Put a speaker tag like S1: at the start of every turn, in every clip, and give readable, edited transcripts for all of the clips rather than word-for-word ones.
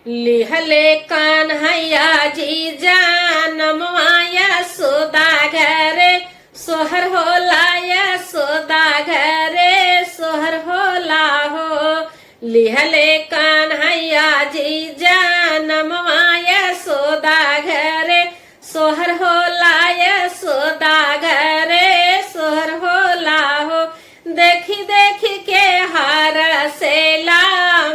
S1: लिहले कान्हैया जी जानमवा यशोदा घरे सोहर होला यशोदा घरे सोहर होला हो। लिहले कान्हैया जी जानमवा यशोदा घरे सोहर होला यशोदा घरे सोहर होला हो। देखी देखी के हार सेला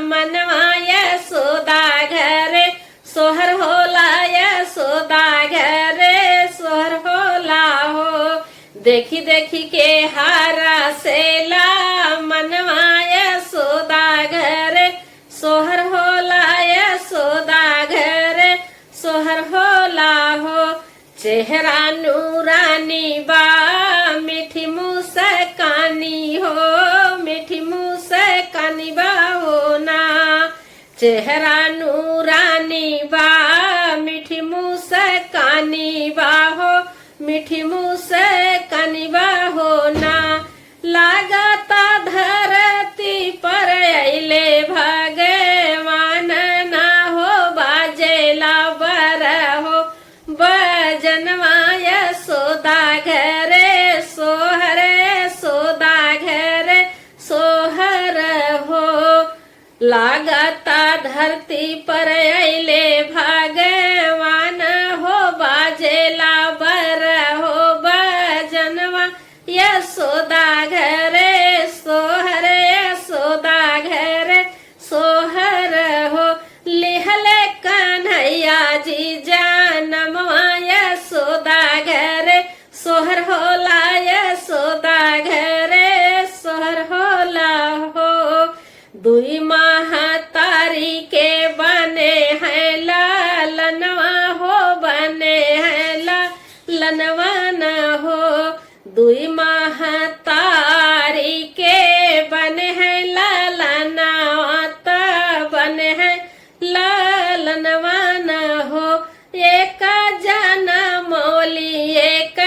S1: मनवा यशोदा घरे सोहर होला यशोदा घरे सोहर होला हो। देखी देखी के हारा सेला मनवा यशोदा घरे सोहर होला यशोदा घरे सोहर होला हो। चेहरा नूरानी बा मीठी मुस्कानी हो मीठी मुस्कानी बा हो ना। चेहरा नूरानी बा मीठी मुस्कानी बा हो मीठी मुस्कानी बा हो ना। लागता धरती पर अइले भगवान ना हो बाजेला बर हो बजनवा यशोदा घरे सोहर यशोदा घरे सोहर हो। लागता धरती पर अइले भगवान हो बाजेला बर हो बजनवा यशोदा घरे सोहर यशोदा घरे सोहर हो। लिहले कान्हैया जी जानमवा यशोदा घरे सोहर होला यशोदा घरे सोहर होला हो। दुई महतारी के बने हैं लालनवा हो बने हैं लालनवा न हो। दुई महतारी के बने हैं लालनवा त बने हैं लालनवा न हो। एक जनमौली एक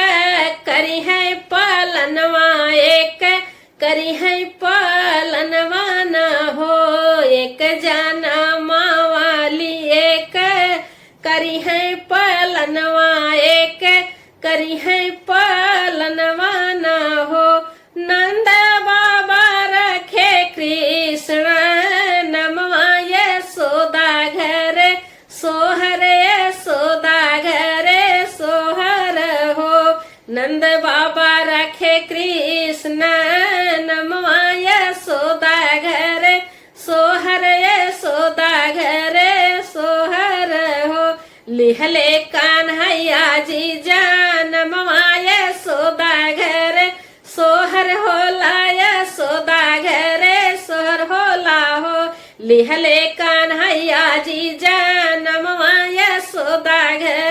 S1: करी है पालनवा एक करी है पालनवा न हो। एक जनमवाली एक करी है पालनवा एक करी है पालनवा न हो। नंद बाबा रखे कृष्ण नमवा यशोदा घरे सोहर यशोदा घरे सोहर हो। नंद बाबा रखे कृष्ण नमवा यशोदा घरे सोहर यशोदा घरे सोहर हो। लिहले कान्हैया जी जानमवा यशोदा घरे सोहर होला यशोदा घरे सोहर होला हो। लिहले कान्हैया जी जानमवा यशोदा घरे